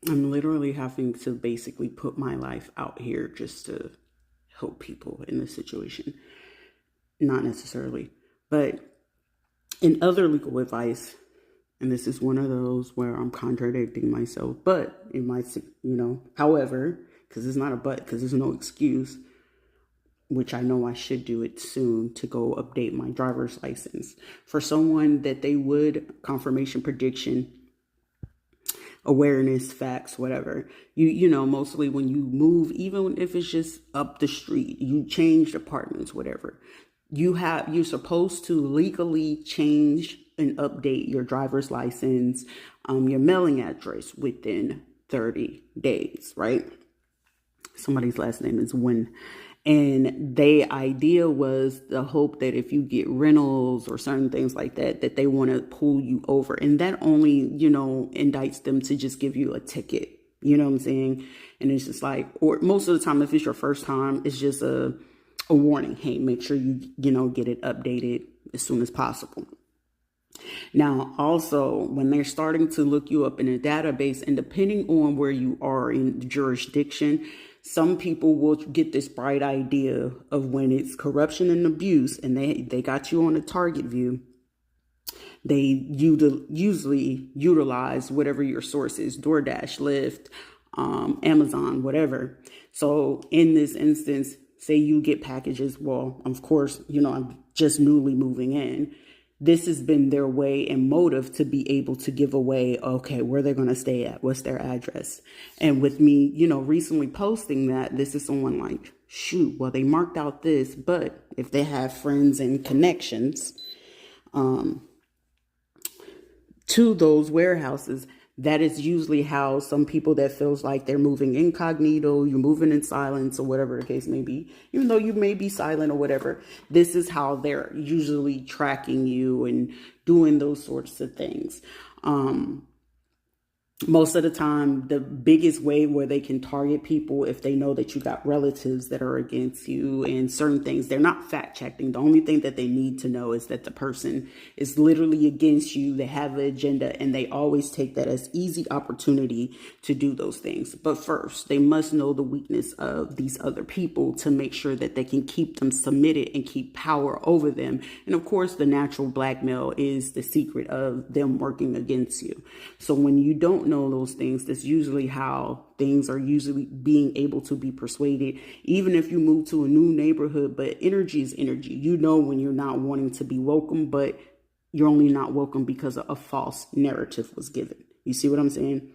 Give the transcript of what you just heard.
I'm literally having to basically put my life out here just to help people in this situation. Not necessarily, but in other legal advice, and this is one of those where I'm contradicting myself, but in my, however, because it's not a but, because there's no excuse, which I know I should do it soon to go update my driver's license. For someone that they would, confirmation, prediction, awareness, facts, whatever. Mostly when you move, even if it's just up the street, you change apartments, whatever. You're supposed to legally change and update your driver's license, your mailing address within 30 days, right? Somebody's last name is Wynn. And the idea was the hope that if you get rentals or certain things like that, that they want to pull you over. And that only, indicts them to just give you a ticket. You know what I'm saying? And it's just like, or most of the time, if it's your first time, it's just a warning. Hey, make sure you, get it updated as soon as possible. Now, also, when they're starting to look you up in a database, and depending on where you are in the jurisdiction, some people will get this bright idea of when it's corruption and abuse, and they got you on a target view. They usually utilize whatever your source is, DoorDash, Lyft, Amazon, whatever. So in this instance, say you get packages. Well, of course, I'm just newly moving in. This has been their way and motive to be able to give away, okay, where they're going to stay at, what's their address. And with me, recently posting that, this is someone like, shoot, well, they marked out this, but if they have friends and connections to those warehouses, that is usually how some people that feels like they're moving incognito, you're moving in silence or whatever the case may be, even though you may be silent or whatever, this is how they're usually tracking you and doing those sorts of things. Most of the time, the biggest way where they can target people, if they know that you got relatives that are against you and certain things, they're not fact checking. The only thing that they need to know is that the person is literally against you. They have an agenda, and they always take that as easy opportunity to do those things. But first, they must know the weakness of these other people to make sure that they can keep them submitted and keep power over them. And of course, the natural blackmail is the secret of them working against you. So when you don't know those things, that's usually how things are usually being able to be persuaded. Even if you move to a new neighborhood, but energy is energy. When you're not wanting to be welcome, but you're only not welcome because a false narrative was given. You see what I'm saying?